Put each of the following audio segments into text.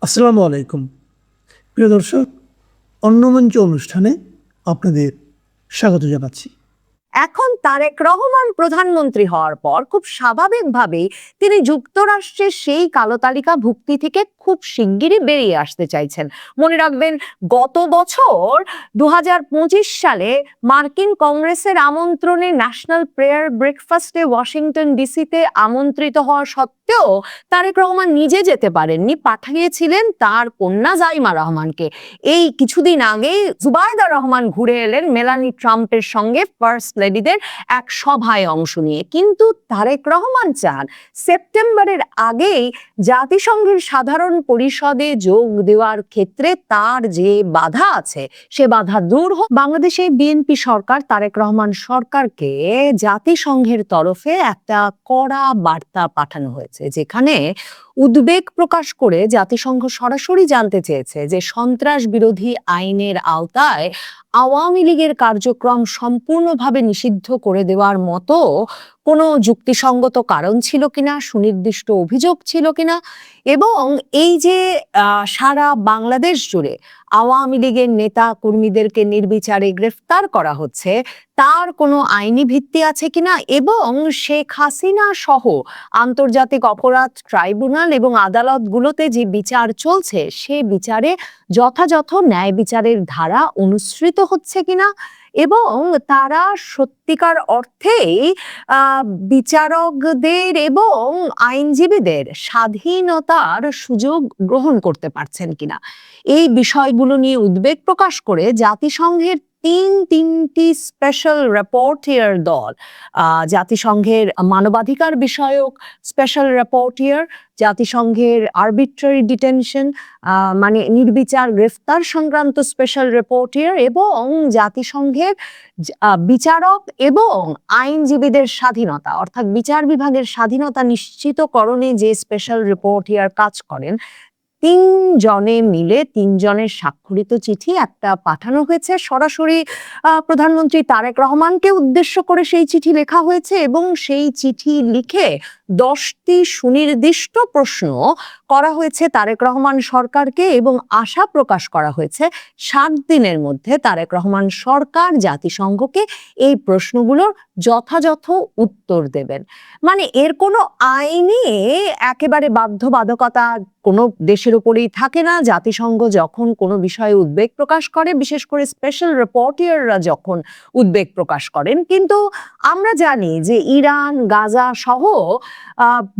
আসসালামু আলাইকুম। প্রিয় দর্শক, অন্নমঞ্চ অনুষ্ঠানে আপনাদের স্বাগত জানাচ্ছি। এখন তারেক রহমান প্রধানমন্ত্রী হওয়ার পর খুব স্বাভাবিকভাবেই তিনি যুক্তরাষ্ট্রের সেই কালো তালিকা ভুক্তি থেকে খুব শিগগিরই বেরিয়ে আসতে চাইছেন। মনে রাখবেন, গত বছর 2025 সালে মার্কিন কংগ্রেসের আমন্ত্রণে ন্যাশনাল প্রেয়ার ব্রেকফাস্টে ওয়াশিংটন ডিসিতে আমন্ত্রিত হওয়া সত্ত্বেও তারেক রহমান নিজে যেতে পারেননি, পাঠিয়েছিলেন তার কন্যা জাইমা রহমানকে। এই কিছুদিন আগেই জুবাইদা রহমান ঘুরে এলেন মেলানি ট্রাম্পের সঙ্গে ফার্স্ট লেডিদের এক সভায় অংশ নিয়ে। কিন্তু তারেক রহমান চান সেপ্টেম্বরের আগেই জাতিসংঘের সাধারণ পরিষদে যোগ দেওয়ার ক্ষেত্রে তার যে বাধা আছে সে বাধা দূর হোক। বাংলাদেশে বিএনপি সরকার, তারেক রহমান সরকারকে জাতিসংঘের তরফে একটা কড়া বার্তা পাঠানো হয়েছে, যেখানে উদ্বেগ প্রকাশ করে জাতিসংঘ সরাসরি জানতে চেয়েছে যে সন্ত্রাস বিরোধী আইনের আওতায় আওয়ামী লীগের কার্যক্রম সম্পূর্ণভাবে নিষিদ্ধ করে দেওয়ার মতো কোনো যুক্তিসঙ্গত কারণ ছিল কিনা, সুনির্দিষ্ট অভিযোগ ছিল কিনা, এবং এই যে সারা বাংলাদেশ জুড়ে আওয়ামী লীগের নেতা কর্মীদেরকে নির্বিচারে গ্রেফতার করা হচ্ছে তার কোনো আইনি ভিত্তি আছে কিনা, এবং শেখ হাসিনা সহ আন্তর্জাতিক অপরাধ ট্রাইব্যুনাল এবং আদালতগুলোতে যে বিচার চলছে সে বিচারে যথাযথ ন্যায় বিচারের ধারা অনুসৃত হচ্ছে কিনা, এবং তারা সত্যিকার অর্থেই বিচারকদের এবং আইনজীবীদের স্বাধীনতার সুযোগ গ্রহণ করতে পারছেন কিনা। এই বিষয়গুলো নিয়ে উদ্বেগ প্রকাশ করে জাতিসংঘের তিনটি স্পেশাল রিপোর্টিয়ার দল, জাতিসংঘের মানবাধিকার বিষয়ক স্পেশাল রিপোর্টিয়ার, জাতিসংঘের আরবিট্রারি ডিটেনশন মানে নির্বিচার গ্রেফতার সংক্রান্ত স্পেশাল রিপোর্টিয়ার, এবং জাতিসংঘের বিচারক এবং আইনজীবীদের স্বাধীনতা অর্থাৎ বিচার বিভাগের স্বাধীনতা নিশ্চিতকরণে যে স্পেশাল রিপোর্টিয়ার কাজ করেন, তিনজনে মিলে তিনজনের স্বাক্ষরিত চিঠি একটা পাঠানো হয়েছে। সরাসরি প্রধানমন্ত্রী তারেক রহমানকে উদ্দেশ্য করে সেই চিঠি লেখা হয়েছে, এবং সেই চিঠি লিখে 10টি সুনির্দিষ্ট প্রশ্ন করা হয়েছে তারেক রহমান সরকারকে, এবং আশা প্রকাশ করা হয়েছে 7 দিনের মধ্যে তারেক রহমান সরকার জাতিসংঘকে এই প্রশ্নগুলোর যথাযথ উত্তর দেবেন। মানে এর কোনো আইনি একেবারে বাধ্যবাধকতা কোনো দেশের উপরেই থাকে না। জাতিসংঘ যখন কোনো বিষয়ে উদ্বেগ প্রকাশ করে, বিশেষ করে স্পেশাল রিপোর্টিয়াররা যখন উদ্বেগ প্রকাশ করেন, কিন্তু আমরা জানি যে ইরান, গাজা সহ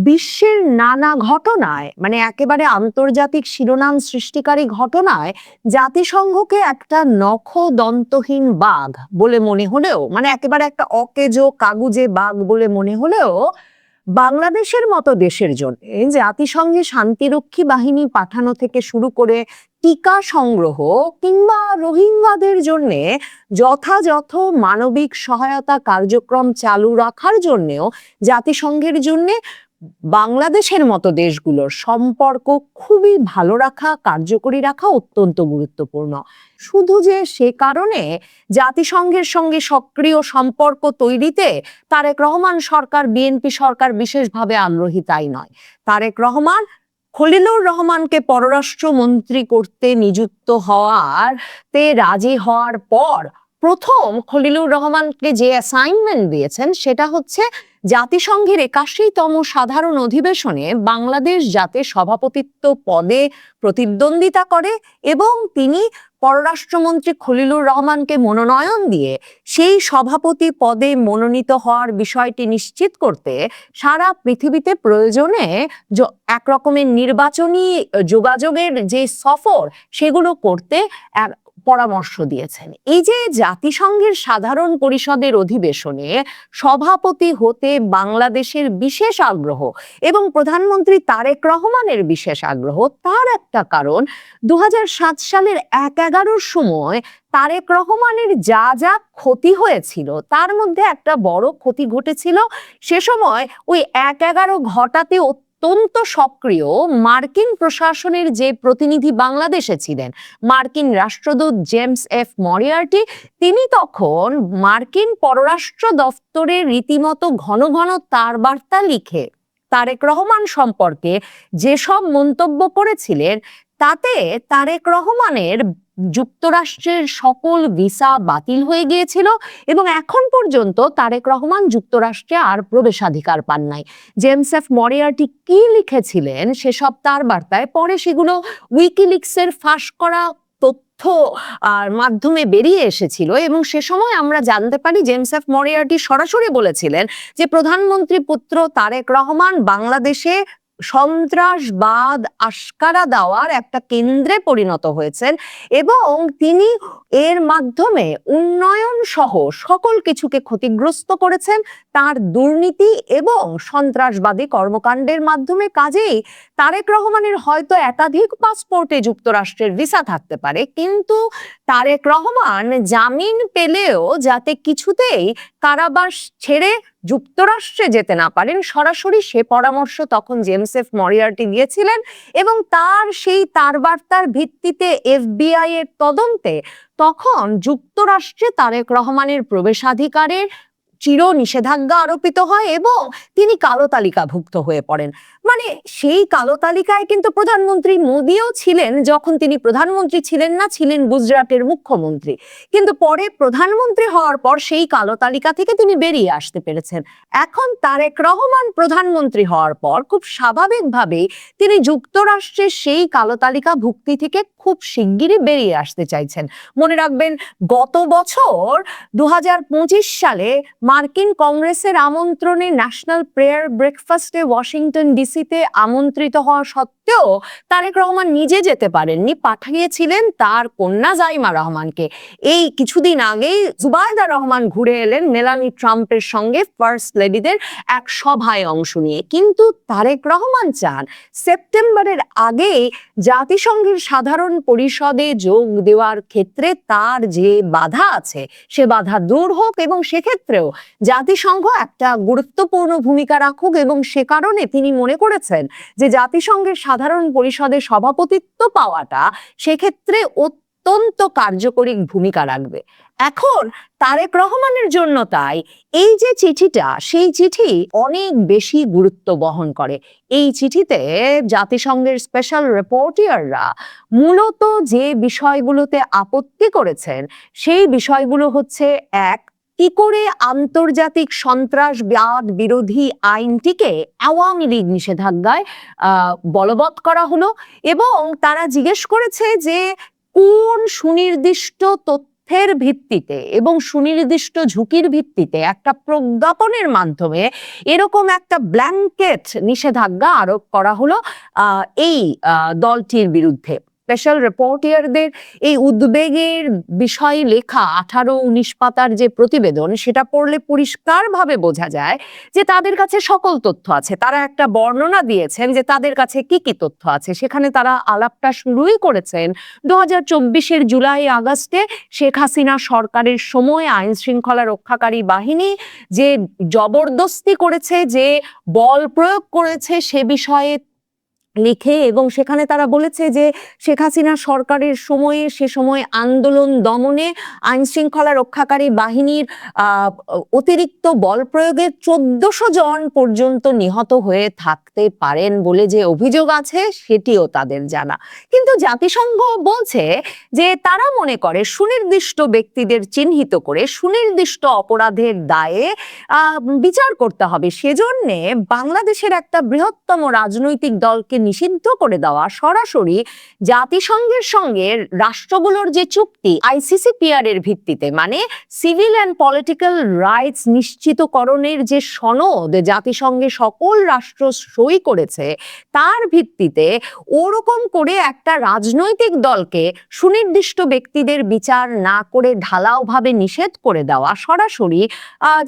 বিশ্বের নানা ঘটনায়, মানে একেবারে আন্তর্জাতিক শিরোনাম সৃষ্টিকারী ঘটনায় জাতিসংঘকে একটা নখদন্তহীন বাঘ বলে মনে হলেও, মানে একেবারে একটা অকেজো কাগুজে বাঘ বলে মনে হলেও, বাংলাদেশের মতো দেশের জন্য জাতিসংঘে শান্তিরক্ষী বাহিনী পাঠানো থেকে শুরু করে টিকা সংগ্রহ কিংবা রোহিঙ্গাদের জন্য যথাযথ মানবিক সহায়তা কার্যক্রম চালু রাখার জন্যও জাতিসংঘের জন্য বাংলাদেশের মতো দেশগুলোর সম্পর্ক খুবই ভালো রাখা, কার্যকরী রাখা অত্যন্ত গুরুত্বপূর্ণ। শুধু যে সে কারণে জাতিসংঘের সঙ্গে সক্রিয় সম্পর্ক তৈরিতে তারেক রহমান সরকার, বিএনপি সরকার বিশেষভাবে আগ্রহী তাই নয়। তারেক রহমান খলিলুর রহমানকে পররাষ্ট্রমন্ত্রী করতে নিযুক্ত হওয়াতে রাজি হওয়ার পর প্রথম খলিলুর রহমানকে যে অ্যাসাইনমেন্ট দিয়েছেন সেটা হচ্ছে জাতিসংঘের 81তম সাধারণ অধিবেশনে বাংলাদেশ যাতে সভাপতিত্ব পদে প্রতিদ্বন্দ্বিতা করে, এবং তিনি পররাষ্ট্রমন্ত্রী খলিলুর রহমানকে মনোনয়ন দিয়ে সেই সভাপতি পদে মনোনীত হওয়ার বিষয়টি নিশ্চিত করতে সারা পৃথিবীতে প্রয়োজনে এক রকমের নির্বাচনী যোগাযোগের যে সফর সেগুলো করতে পরামর্শ দিয়েছেন। এই যে জাতিসংঘের সাধারণ পরিষদের অধিবেশনে সভাপতি হতে বাংলাদেশের বিশেষ আগ্রহ এবং প্রধানমন্ত্রী তারেক রহমানের বিশেষ আগ্রহ, তার একটা কারণ 2007 সালের 1/11 সময় তারেক রহমানের যা যা ক্ষতি হয়েছিল তার মধ্যে একটা বড় ক্ষতি ঘটেছিল। সে সময় ওই 1/11 ঘটাতে অত্যন্ত সক্রিয় মার্কিন প্রশাসনের যে প্রতিনিধি বাংলাদেশে ছিলেন, মার্কিন রাষ্ট্রদূত জেমস এফ মরিয়ার্টি, তিনি তখন মার্কিন পররাষ্ট্র দপ্তরে রীতিমতো ঘন ঘন তার বার্তা লিখে তারেক রহমান সম্পর্কে যেসব মন্তব্য করেছিলেন তাতে তারেক রহমানের যুক্তরাষ্ট্রের সকল ভিসা বাতিল হয়ে গিয়েছিল এবং এখন পর্যন্ত তারেক রহমান যুক্তরাষ্ট্রে আর প্রবেশাধিকার পান নাই। জেমস এফ মরিয়ার্টি কি লিখেছিলেন সেসব তার বার্তায়, পরে সেগুলো উইকিলিক্সের ফাঁস করা তথ্য মাধ্যমে বেরিয়ে এসেছিল এবং সে সময় আমরা জানতে পারি জেমস এফ মরিয়ার্টি সরাসরি বলেছিলেন যে প্রধানমন্ত্রী পুত্র তারেক রহমান বাংলাদেশে সন্ত্রাসবাদ আশকারা দেওয়ার একটা কেন্দ্রে পরিণত হয়েছেন এবং তিনি এর মাধ্যমে উন্নয়ন সহ সকল কিছুকে ক্ষতিগ্রস্ত করেছেন তার দুর্নীতি এবং সন্ত্রাসবাদী কর্মকাণ্ডের মাধ্যমে। কাজেই তারেক রহমানের হয়তো একাধিক পাসপোর্টে যুক্তরাষ্ট্রের ভিসা থাকতে পারে, কিন্তু তারেক রহমান জামিন পেলেও যাতে কিছুতেই কারাবাস ছেড়ে যুক্তরাষ্ট্রে যেতে না পারেন সরাসরি, সে পরামর্শ তখন জেমস এফ মরিয়ার্টি দিয়েছিলেন এবং তার বার্তার ভিত্তিতে এফবিআই এর তদন্তে তখন যুক্তরাষ্ট্রে তারেক রহমানের প্রবেশাধিকারের চির নিষেধাজ্ঞা আরোপিত হয় এবং তিনি কালো তালিকাভুক্ত হয়ে পড়েন। মানে সেই কালো তালিকায় কিন্তু প্রধানমন্ত্রী মোদিও ছিলেন যখন তিনি প্রধানমন্ত্রী ছিলেন না, ছিলেন গুজরাটের মুখ্যমন্ত্রী, কিন্তু পরে প্রধানমন্ত্রী হওয়ার পর সেই কালো তালিকা থেকে তিনি বেরিয়ে আসতে পেরেছেন। এখন তারেক রহমান প্রধানমন্ত্রী হওয়ার পর খুব স্বাভাবিকভাবেই তিনি যুক্তরাষ্ট্রের সেই কালো তালিকা ভুক্তি থেকে খুব শিগগিরই বেরিয়ে আসতে চাইছেন। মনে রাখবেন গত বছর 2025 সালে মার্কিন কংগ্রেসের আমন্ত্রণে ন্যাশনাল প্রেয়ার ব্রেকফাস্টে ওয়াশিংটন ডিসিতে আমন্ত্রিত হওয়া সত্ত্বেও তারেক রহমান নিজে যেতে পারেননি, পাঠিয়েছিলেন তার কন্যা জাইমা রহমানকে। এই কিছুদিন আগেই জুবাইদা রহমান ঘুরে এলেন মেলানি ট্রাম্পের সঙ্গে ফার্স্ট লেডিদের এক সভায় অংশ নিয়ে, কিন্তু তারেক রহমান চান সেপ্টেম্বরের আগে জাতিসংঘের সাধারণ পরিষদে যোগ দেওয়ার ক্ষেত্রে তার যে বাধা আছে সে বাধা দূর হোক এবং সেক্ষেত্রেও জাতিসংঘ একটা গুরুত্বপূর্ণ ভূমিকা রাখুক এবং সে কারণে তিনি মনে করেছেন যে জাতিসংঘের সাধারণ পরিষদে সভাপতিত্ব পাওয়াটা সেক্ষেত্রে অত্যন্ত কার্যকরী ভূমিকা রাখবে। এখন তারেক রহমানের জন্য তাই এই যে চিঠিটা, সেই চিঠি অনেক বেশি গুরুত্ব বহন করে। এই চিঠিতে জাতিসংঘের স্পেশাল রিপোর্টাররা মূলত যে বিষয়গুলোতে আপত্তি করেছেন সেই বিষয়গুলো হচ্ছে, এক, কি করে আন্তর্জাতিক সন্ত্রাসবাদ বিরোধী আইনটিকে আওয়ামী লীগ নিষেধাজ্ঞায় বলবৎ করা হলো, এবং তারা জিজ্ঞেস করেছে যে কোন সুনির্দিষ্ট তথ্যের ভিত্তিতে এবং সুনির্দিষ্ট ঝুঁকির ভিত্তিতে একটা প্রজ্ঞাপনের মাধ্যমে এরকম একটা ব্ল্যাঙ্কেট নিষেধাজ্ঞা আরোপ করা হলো এই দলটির বিরুদ্ধে। স্পেশাল রিপোর্টারদের এই উদ্বেগের বিষয়ে লেখা 18-19 পাতার যে প্রতিবেদন, সেটা পড়লে পরিষ্কারভাবে বোঝা যায় যে তাদের কাছে সকল তথ্য আছে। তারা একটা বর্ণনা দিয়েছেন যে তাদের কাছে কি কি তথ্য আছে। সেখানে তারা আলাপটা শুরুই করেছেন 2024-এর জুলাই আগস্টে শেখ হাসিনা সরকারের সময় আইন শৃঙ্খলা রক্ষাকারী বাহিনী যে জবরদস্তি করেছে, যে বল প্রয়োগ করেছে সে বিষয়ে লিখে, এবং সেখানে তারা বলেছে যে শেখ হাসিনা সরকারের সময়ে সে সময় আন্দোলন দমনে আইন শৃঙ্খলা রক্ষাকারী বাহিনীর অতিরিক্ত বল প্রয়োগে 1400 জন পর্যন্ত নিহত হয়ে থাকতে পারেন বলে যে অভিযোগ আছে সেটিও তাদের জানা। কিন্তু জাতিসংঘ বলছে যে তারা মনে করে সুনির্দিষ্ট ব্যক্তিদের চিহ্নিত করে সুনির্দিষ্ট অপরাধের দায়ে বিচার করতে হবে। সেজন্যে বাংলাদেশের একটা বৃহত্তম রাজনৈতিক দলকে নিষিদ্ধ করে দেওয়া সরাসরি জাতিসংঘের সঙ্গে রাষ্ট্রগুলোর যে চুক্তি ICCPR এর ভিত্তিতে, মানে সিভিল অ্যান্ড পলিটিক্যাল রাইটস নিশ্চিতকরণের যে সনদ জাতিসংঘে সকল রাষ্ট্র সই করেছে, তার ভিত্তিতে ওরকম করে একটা রাজনৈতিক দলকে সুনির্দিষ্ট ব্যক্তিদের বিচার না করে ঢালাওভাবে নিষেধ করে দেওয়া সরাসরি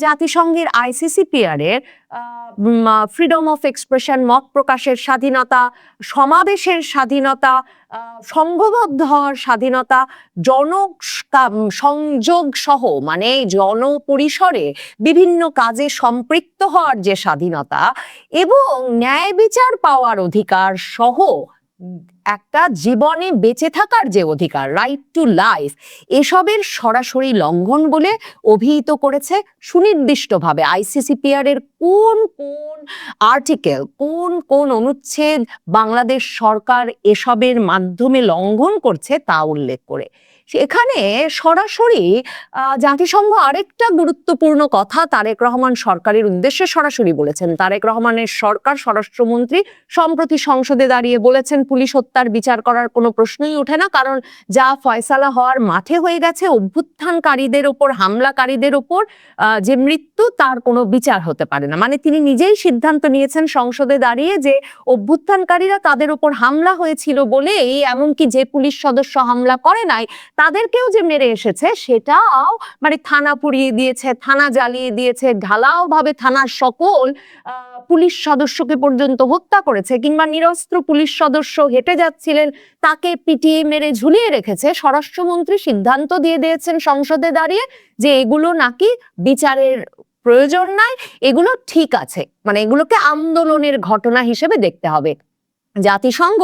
জাতিসংঘের ICCPR এর ফ্রিডম অফ এক্সপ্রেশন, মত প্রকাশের স্বাধীনতা, সমাবেশের স্বাধীনতা, সংঘবদ্ধ হওয়ার স্বাধীনতা, সংযোগ সহ মানে জনপরিসরে বিভিন্ন কাজে সম্পৃক্ত হওয়ার যে স্বাধীনতা এবং ন্যায় বিচার পাওয়ার অধিকার সহ একটা জীবনে বেঁচে থাকার যে অধিকার, রাইট টু লাইফ, এসবের সরাসরি লঙ্ঘন বলে অভিহিত করেছে সুনির্দিষ্টভাবে। আইসিসিপিআর এর কোন কোন আর্টিকেল, কোন কোন অনুচ্ছেদ বাংলাদেশ সরকার এসবের মাধ্যমে লঙ্ঘন করছে তা উল্লেখ করে সেখানে সরাসরি জাতিসংঘ আরেকটা গুরুত্বপূর্ণ কথা তারেক রহমান সরকারের উদ্দেশ্যে সরাসরি বলেছেন। তারেক রহমানের সরকার, স্বরাষ্ট্রমন্ত্রী সম্প্রতি সংসদে দাঁড়িয়ে বলেছেন পুলিশ হত্যার বিচার করার কোনো প্রশ্নই ওঠে না, কারণ যা ফয়সালা হওয়ার মাঠে হয়ে গেছে, অভ্যুত্থানকারীদের ওপর, হামলাকারীদের ওপর যে মৃত্যু, তার কোনো বিচার হতে পারে না। মানে তিনি নিজেই সিদ্ধান্ত নিয়েছেন সংসদে দাঁড়িয়ে যে অভ্যুত্থানকারীরা তাদের ওপর হামলা হয়েছিল বলেই, এমনকি যে পুলিশ সদস্য হামলা করে নাই তাদেরকেও যে মেরে এসেছে সেটাও, মানে থানা পুড়িয়ে দিয়েছে, থানা জ্বালিয়ে দিয়েছে, ঢালাও ভাবে থানার সকল পুলিশ সদস্যকে পর্যন্ত হত্যা করেছে, কিংবা নিরস্ত্র পুলিশ সদস্য হেঁটে যাচ্ছিলেন তাকে পিটিয়ে মেরে ঝুলিয়ে রেখেছে। স্বরাষ্ট্রমন্ত্রী সিদ্ধান্ত দিয়ে দিয়েছেন সংসদে দাঁড়িয়ে যে এগুলো নাকি বিচারের প্রয়োজন নাই, এগুলো ঠিক আছে, মানে এগুলোকে আন্দোলনের ঘটনা হিসেবে দেখতে হবে। জাতিসংঘ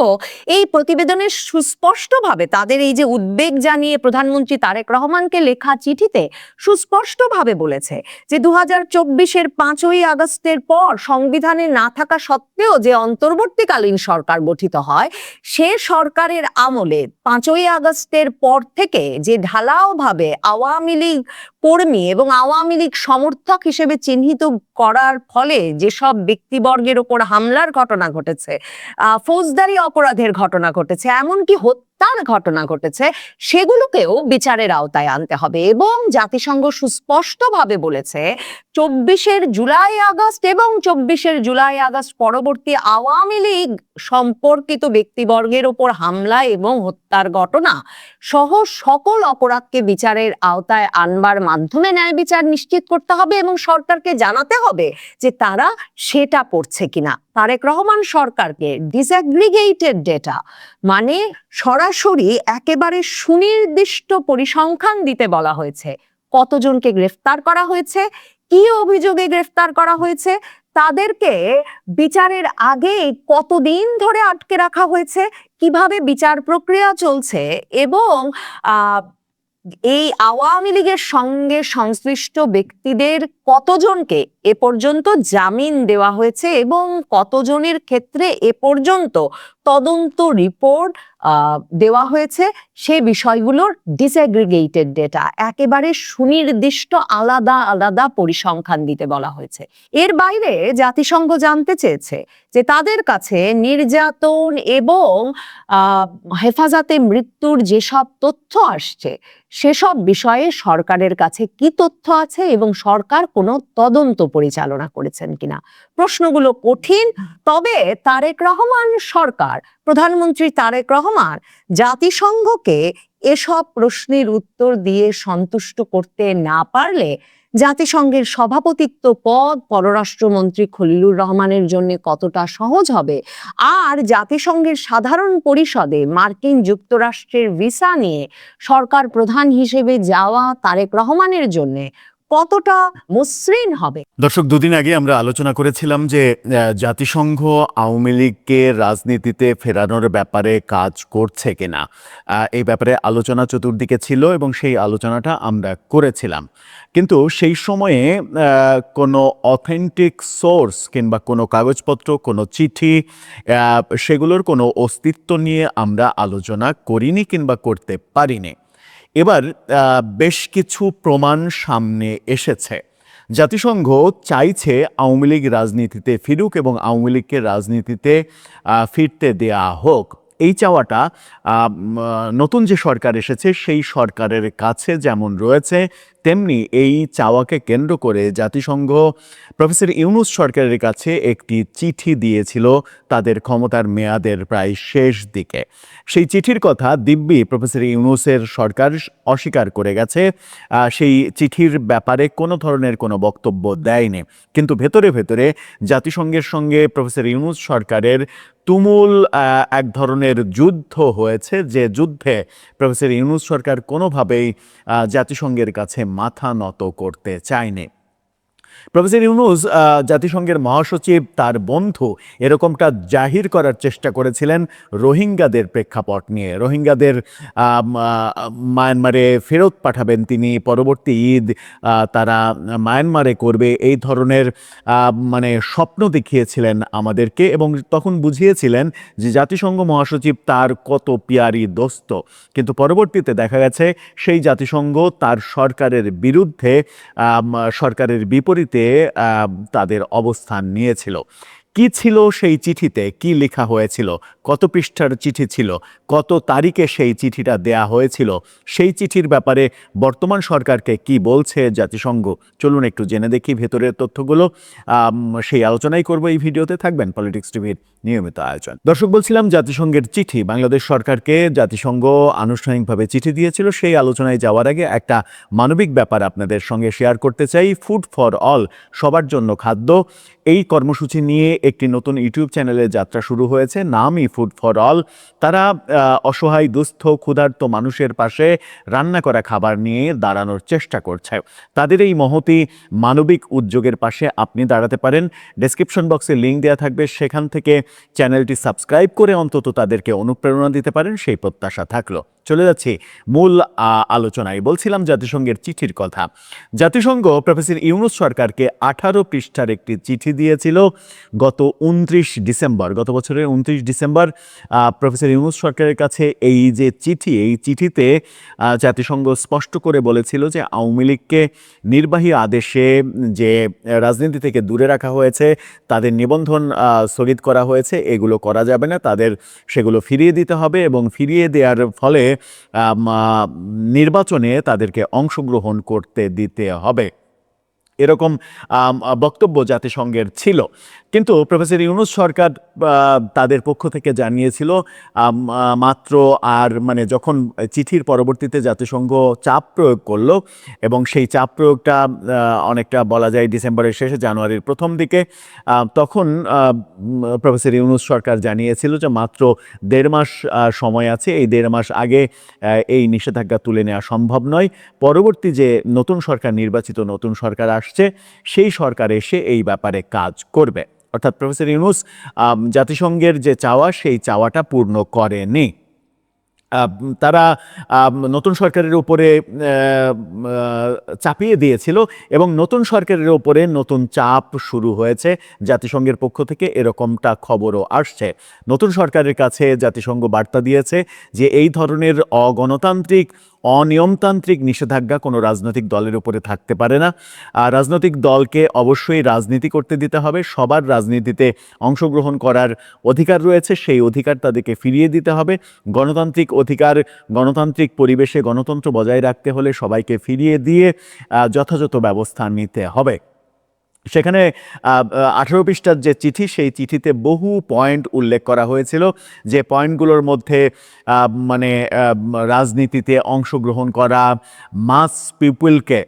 এই প্রতিবেদনে সুস্পষ্টভাবে তাদের এই যে উদ্বেগ জানিয়ে প্রধানমন্ত্রী তারেক রহমানকে লেখা চিঠিতে সুস্পষ্টভাবে বলেছে যে 2024-এর 5ই আগস্টের পর সংবিধানে না থাকা সত্ত্বেও যে অন্তর্বর্তীকালীন সরকার গঠিত হয়, সে সরকারের আমলে 5ই আগস্টের পর থেকে যে ঢালাও ভাবে আওয়ামী লীগ কর্মী এবং আওয়ামী লীগ সমর্থক হিসেবে চিহ্নিত করার ফলে যেসব ব্যক্তিবর্গের ওপর হামলার ঘটনা ঘটেছে, ফৌজদারি অপরাধের ঘটনা ঘটেছে, এমনকি হত্যার ঘটনা ঘটেছে, সেগুলোকেও বিচারের আওতায় আনতে হবে। এবং জাতিসংঘ সুস্পষ্টভাবে বলেছে 24-এর জুলাই আগস্ট এবং 24-এর জুলাই আগস্ট পরবর্তী আওয়ামী লীগ সম্পর্কিত ব্যক্তিবর্গের ওপর হামলা এবং হত্যার ঘটনা সহ সকল অপরাধকে বিচারের আওতায় আনবার মাধ্যমে ন্যায় বিচার নিশ্চিত করতে হবে এবং সরকারকে জানাতে হবে যে তারা সেটা করছে কিনা। তারেক রহমান সরকারকে ডিসঅ্যাগ্রিগেটেড ডেটা, মানে সরাসরি একেবারে সুনির্দিষ্ট পরিসংখ্যান দিতে বলা হয়েছে। কতজনকে গ্রেফতার করা হয়েছে, কি অভিযোগে গ্রেফতার করা হয়েছে, তাদেরকে বিচারের আগে কতদিন ধরে আটকে রাখা হয়েছে, কিভাবে বিচার প্রক্রিয়া চলছে, এবং এই আওয়ামী লীগের সঙ্গে সংশ্লিষ্ট ব্যক্তিদের কতজনকে এ পর্যন্ত জামিন দেওয়া হয়েছে এবং কতজনের ক্ষেত্রে এ পর্যন্ত তদন্ত রিপোর্ট দেওয়া হয়েছে, সে বিষয়গুলোর ডিসঅ্যাগ্রিগেটেড ডেটা, একেবারে সুনির্দিষ্ট আলাদা আলাদা পরিসংখ্যান দিতে বলা হয়েছে। এর বাইরে জাতিসংঘ জানতে চেয়েছে যে তাদের কাছে নির্যাতন এবং হেফাজতে মৃত্যুর যেসব তথ্য আসছে সেসব বিষয়ে সরকারের কাছে কি তথ্য আছে এবং সরকার কোনো তদন্ত পরিচালনা করেছেন কিনা। প্রশ্নগুলো কঠিন, তবে তারেক রহমান সরকার, প্রধানমন্ত্রী তারেক রহমান জাতিসংঘকে এসব প্রশ্নের উত্তর দিয়ে সন্তুষ্ট করতে না পারলে জাতিসংঘের সভাপতিত্ব পদ পররাষ্ট্রমন্ত্রী খলিলুর রহমানের জন্য কতটা সহজ হবে, আর জাতিসংঘের সাধারণ পরিষদে মার্কিন যুক্তরাষ্ট্রের ভিসা নিয়ে সরকার প্রধান হিসেবে যাওয়া তারেক রহমানের জন্য কতটা মসৃণ হবে। দর্শক, দুদিন আগে আমরা আলোচনা করেছিলাম যে জাতিসংঘ আওয়ামী লীগকে রাজনীতিতে ফেরানোর ব্যাপারে কাজ করছে কিনা, এই ব্যাপারে আলোচনা চতুর্দিকে ছিল এবং সেই আলোচনাটা আমরা করেছিলাম। কিন্তু সেই সময়ে কোনো অথেন্টিক সোর্স কিংবা কোনো কাগজপত্র, কোনো চিঠি, সেগুলোর কোনো অস্তিত্ব নিয়ে আমরা আলোচনা করিনি কিংবা করতে পারিনি। এবার বেশ কিছু প্রমাণ সামনে এসেছে। জাতিসংঘ চাইছে আওয়ামী লীগ রাজনীতিতে ফিরুক এবং আওয়ামী লীগকে রাজনীতিতে ফিরতে দেয়া হোক। এই চাওয়াটা নতুন যে সরকার এসেছে সেই সরকারের কাছে যেমন রয়েছে, তেমনি এই চাওয়াকে কেন্দ্র করে জাতিসংঘ প্রফেসর ইউনূস সরকারের কাছে একটি চিঠি দিয়েছিল তাদের ক্ষমতার মেয়াদের প্রায় শেষ দিকে। সেই চিঠির কথা দিব্যি প্রফেসর ইউনূসের সরকার অস্বীকার করে গেছে, সেই চিঠির ব্যাপারে কোনো ধরনের কোনো বক্তব্য দেয়নি। কিন্তু ভেতরে ভেতরে জাতিসংঘের সঙ্গে প্রফেসর ইউনূস সরকারের তুমুল এক ধরনের যুদ্ধ হয়েছে, যে যুদ্ধে প্রফেসর ইউনূস সরকার কোনোভাবেই জাতিসংঘের কাছে মাথা নত করতে চায়নি। প্রফেসর ইউনূস জাতিসংঘের মহাসচিব তার বন্ধু এরকমটা জাহির করার চেষ্টা করেছিলেন রোহিঙ্গাদের প্রেক্ষাপট নিয়ে। রোহিঙ্গাদের মায়ানমারে ফেরত পাঠাবেন তিনি, পরবর্তী ঈদ তারা মায়ানমারে করবে, এই ধরনের মানে স্বপ্ন দেখিয়েছিলেন আমাদেরকে এবং তখন বুঝিয়েছিলেন যে জাতিসংঘ মহাসচিব তার কত পিয়ারি দোস্ত। কিন্তু পরবর্তীতে দেখা গেছে সেই জাতিসংঘ তার সরকারের বিরুদ্ধে, সরকারের বিপরীতে তাদের অবস্থান নিয়েছিল। কি ছিল সেই চিঠিতে, কি লেখা হয়েছিল, কত পৃষ্ঠার চিঠি ছিল, কত তারিখে সেই চিঠিটা দেয়া হয়েছিল, সেই চিঠির ব্যাপারে বর্তমান সরকারকে কি বলছে জাতিসংঘ, চলুন একটু জেনে দেখি ভেতরের তথ্যগুলো। সেই আলোচনাই করব এই ভিডিওতে, থাকবেন পলিটিক্স টিভির নিয়মিত আয়োজন। দর্শক, বলছিলাম জাতিসংঘের চিঠি, বাংলাদেশ সরকারকে জাতিসংঘ আনুষ্ঠানিকভাবে চিঠি দিয়েছিল। সেই আলোচনায় যাওয়ার আগে একটা মানবিক ব্যাপার আপনাদের সঙ্গে শেয়ার করতে চাই। ফুড ফর অল, সবার জন্য খাদ্য, এই কর্মসূচি নিয়ে একটি নতুন ইউটিউব চ্যানেলের যাত্রা শুরু হয়েছে, নামই ফুড ফর অল। তারা অসহায়, দুস্থ, ক্ষুধার্ত মানুষের পাশে রান্না করা খাবার নিয়ে দাঁড়ানোর চেষ্টা করছে। তাদের এই মহতি মানবিক উদ্যোগের পাশে আপনি দাঁড়াতে পারেন। ডেসক্রিপশন বক্সে লিঙ্ক দেওয়া থাকবে, সেখান থেকে চ্যানেলটি সাবস্ক্রাইব করে অন্তত তাদেরকে অনুপ্রেরণা দিতে পারেন, সেই প্রত্যাশা থাকলো। চলে যাচ্ছি মূল আলোচনায়। বলছিলাম জাতিসংঘের চিঠির কথা। জাতিসংঘ প্রফেসর ইউনূস সরকারকে 18 পৃষ্ঠার একটি চিঠি দিয়েছিল গত 29 ডিসেম্বর, গত বছরের 29 ডিসেম্বর প্রফেসর ইউনূস সরকারের কাছে এই যে চিঠি, এই চিঠিতে জাতিসংঘ স্পষ্ট করে বলেছিল যে আওয়ামী লীগকে নির্বাহী আদেশে যে রাজনীতি থেকে দূরে রাখা হয়েছে, তাদের নিবন্ধন স্থগিত করা হয়েছে, এগুলো করা যাবে না, তাদের সেগুলো ফিরিয়ে দিতে হবে এবং ফিরিয়ে দেওয়ার ফলে নির্বাচনে তাদেরকে অংশগ্রহণ করতে দিতে হবে, এরকম বক্তব্য জাতিসংঘের ছিল। কিন্তু প্রফেসর ইউনূস সরকার তাদের পক্ষ থেকে জানিয়েছিল মাত্র আর মানে যখন চিঠির পরবর্তীতে জাতিসংঘ চাপ প্রয়োগ করলো এবং সেই চাপ প্রয়োগটা অনেকটা বলা যায় ডিসেম্বরের শেষে, জানুয়ারির প্রথম দিকে, তখন প্রফেসর ইউনূস সরকার জানিয়েছিল যে মাত্র 1.5 মাস সময় আছে, এই 1.5 মাস আগে এই নিষেধাজ্ঞা তুলে নেওয়া সম্ভব নয়। পরবর্তী যে নতুন সরকার, নির্বাচিত নতুন সরকার আসছে, সেই সরকার এসে এই ব্যাপারে কাজ করবে। অর্থাৎ প্রফেসর ইউনূস জাতিসংঘের যে চাওয়া, সেই চাওয়াটা পূর্ণ করেনি। তারা নতুন সরকারের উপরে চাপিয়ে দিয়েছিল এবং নতুন সরকারের উপরে নতুন চাপ শুরু হয়েছে জাতিসংঘের পক্ষ থেকে, এরকমটা খবরও আসছে। নতুন সরকারের কাছে জাতিসংঘ বার্তা দিয়েছে যে এই ধরনের অগণতান্ত্রিক, অনিয়মতান্ত্রিক নিষেধাজ্ঞা কোনো রাজনৈতিক দলের উপরে থাকতে পারে না। রাজনৈতিক দলকে অবশ্যই রাজনীতি করতে দিতে হবে, সবার রাজনীতিতে অংশগ্রহণ করার অধিকার রয়েছে, সেই অধিকার তাদেরকে ফিরিয়ে দিতে হবে। গণতান্ত্রিক অধিকার, গণতান্ত্রিক পরিবেশে গণতন্ত্র বজায় রাখতে হলে সবাইকে ফিরিয়ে দিয়ে যথাযথ ব্যবস্থা নিতে হবে। সেখানে 18 পৃষ্ঠার যে চিঠি, সেই চিঠিতে বহু পয়েন্ট উল্লেখ করা হয়েছিল, যে পয়েন্টগুলোর মধ্যে মানে রাজনীতিতে অংশগ্রহণ করা, মাস পিপলকে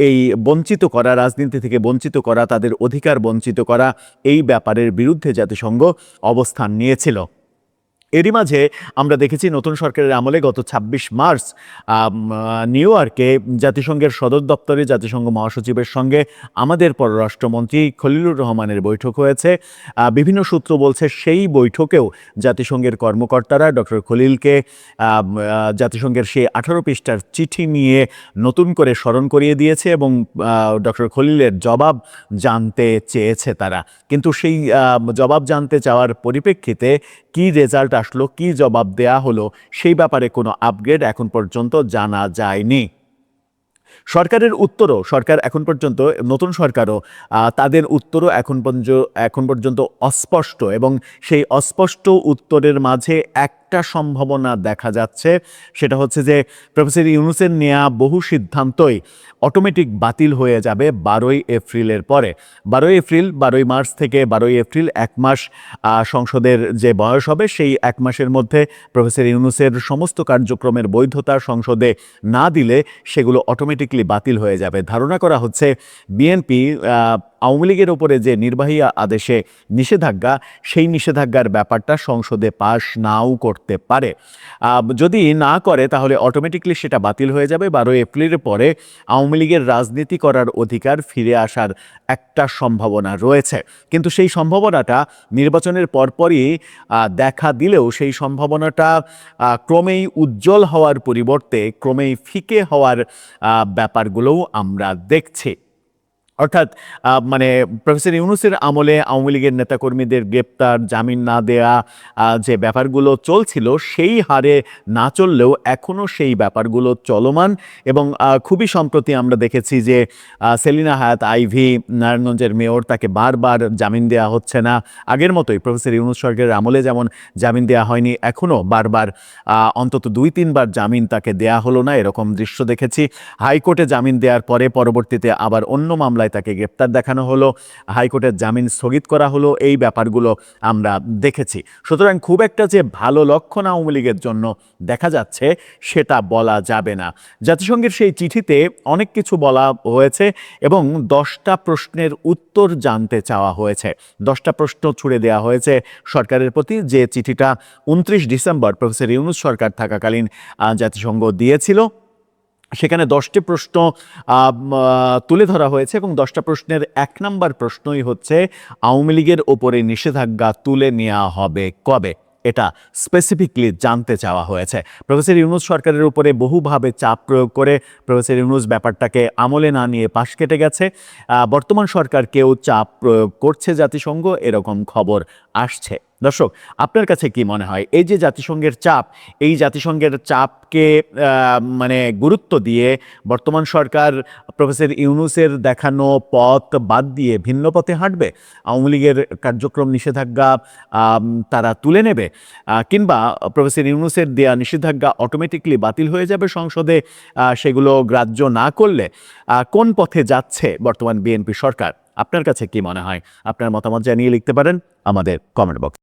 এই বঞ্চিত করা, রাজনীতি থেকে বঞ্চিত করা, তাদের অধিকার বঞ্চিত করা, এই ব্যাপারের বিরুদ্ধে জাতিসংঘ অবস্থান নিয়েছিল। এরই মাঝে আমরা দেখেছি নতুন সরকারের আমলে গত 26 মার্চ নিউ ইয়র্কে জাতিসংঘের সদর দপ্তরে জাতিসংঘ মহাসচিবের সঙ্গে আমাদের পররাষ্ট্রমন্ত্রী খলিলুর রহমানের বৈঠক হয়েছে। বিভিন্ন সূত্র বলছে সেই বৈঠকেও জাতিসংঘের কর্মকর্তারা ডক্টর খলিলকে জাতিসংঘের সেই 18 পৃষ্ঠার চিঠি নিয়ে নতুন করে স্মরণ করিয়ে দিয়েছে এবং ডক্টর খলিলের জবাব জানতে চেয়েছে তারা। কিন্তু সেই জবাব জানতে চাওয়ার পরিপ্রেক্ষিতে কি রেজাল্ট আসলো, কি জবাব দেয়া হলো, সেই ব্যাপারে কোনো আপগ্রেড এখন পর্যন্ত জানা যায়নি। সরকারের উত্তরও, সরকার এখন পর্যন্ত, নতুন সরকারও তাদের উত্তরও এখন পর্যন্ত অস্পষ্ট এবং সেই অস্পষ্ট উত্তরের মাঝে একটা সম্ভাবনা দেখা যাচ্ছে, সেটা হচ্ছে যে প্রফেসর ইউনূসের নেওয়া বহু সিদ্ধান্তই অটোমেটিক বাতিল হয়ে যাবে 12ই এপ্রিলের পরে। 12ই মার্চ থেকে 12ই এপ্রিল 1 মাস সংসদের যে বয়স হবে, সেই 1 মাসের মধ্যে প্রফেসর ইউনূসের সমস্ত কার্যক্রমের বৈধতা সংসদে না দিলে সেগুলো অটোমেটিকলি বাতিল হয়ে যাবে। ধারণা করা হচ্ছে বিএনপি আওয়ামী লীগের ওপরে যে নির্বাহী আদেশে নিষেধাজ্ঞা, সেই নিষেধাজ্ঞার ব্যাপারটা সংসদে পাশ নাও করতে পারে। যদি না করে তাহলে অটোমেটিকলি সেটা বাতিল হয়ে যাবে। 12 এপ্রিলের পরে আওয়ামী লীগের রাজনীতি করার অধিকার ফিরে আসার একটা সম্ভাবনা রয়েছে, কিন্তু সেই সম্ভাবনাটা নির্বাচনের পরপরই দেখা দিলেও সেই সম্ভাবনাটা ক্রমেই উজ্জ্বল হওয়ার পরিবর্তে ক্রমেই ফিকে হওয়ার ব্যাপারগুলোও আমরা দেখছি। অর্থাৎ মানে প্রফেসর ইউনূসের আমলে আওয়ামী লীগের নেতাকর্মীদের গ্রেপ্তার, জামিন না দেয়া যে ব্যাপারগুলো চলছিল সেই হারে না চললেও এখনও সেই ব্যাপারগুলো চলমান। এবং খুবই সম্প্রতি আমরা দেখেছি যে সেলিনা হায়াৎ আইভী, নারায়ণগঞ্জের মেয়র, তাকে বারবার জামিন দেওয়া হচ্ছে না। আগের মতোই প্রফেসর ইউনূস সরকারের আমলে যেমন জামিন দেওয়া হয়নি, এখনও বারবার অন্তত 2-3 বার জামিন তাকে দেয়া হলো না, এরকম দৃশ্য দেখেছি। হাইকোর্টে জামিন দেওয়ার পরে পরবর্তীতে আবার অন্য মামলায় তাকে গ্রেপ্তার দেখানো হলো, হাইকোর্টের জামিন স্থগিত করা হলো, এই ব্যাপারগুলো আমরা দেখেছি। সুতরাং খুব একটা যে ভালো লক্ষণ আওয়ামী লীগের জন্য দেখা যাচ্ছে সেটা বলা যাবে না। জাতিসংঘের সেই চিঠিতে অনেক কিছু বলা হয়েছে এবং 10টা প্রশ্নের উত্তর জানতে চাওয়া হয়েছে। 10টা প্রশ্ন ছুড়ে দেওয়া হয়েছে সরকারের প্রতি, যে চিঠিটা 29 ডিসেম্বর প্রফেসর ইউনূস সরকার থাকাকালীন জাতিসংঘ দিয়েছিল। সেখানে 10টি প্রশ্ন তুলে ধরা হয়েছে এবং 10টা প্রশ্নের 1 নম্বর প্রশ্নই হচ্ছে আওয়ামী লীগের ওপরে নিষেধাজ্ঞা তুলে নেওয়া হবে কবে, এটা স্পেসিফিকলি জানতে চাওয়া হয়েছে। প্রফেসর ইউনূস সরকারের উপরে বহুভাবে চাপ প্রয়োগ করে প্রফেসর ইউনূস ব্যাপারটাকে আমলে না নিয়ে পাশ কেটে গেছে। বর্তমান সরকারকেও চাপ প্রয়োগ করছে জাতিসংঘ, এরকম খবর আসছে। দর্শক, আপনার কাছে কি মনে হয় এই যে জাতিসংঘের চাপ, এই জাতিসংঘের চাপকে মানে গুরুত্ব দিয়ে বর্তমান সরকার প্রফেসর ইউনূসের দেখানো পথ বাদ দিয়ে ভিন্ন পথে হাঁটবে? আওয়ামী লীগের কার্যক্রম নিষেধাজ্ঞা তারা তুলে নেবে, কিংবা প্রফেসর ইউনূসের দেয়া নিষেধাজ্ঞা অটোমেটিকলি বাতিল হয়ে যাবে সংসদে সেগুলো গ্রাহ্য না করলে? কোন পথে যাচ্ছে বর্তমান বিএনপি সরকার? আপনার কাছে কি মনে হয়? আপনার মতামত জানিয়ে লিখতে পারেন আমাদের কমেন্ট বক্স।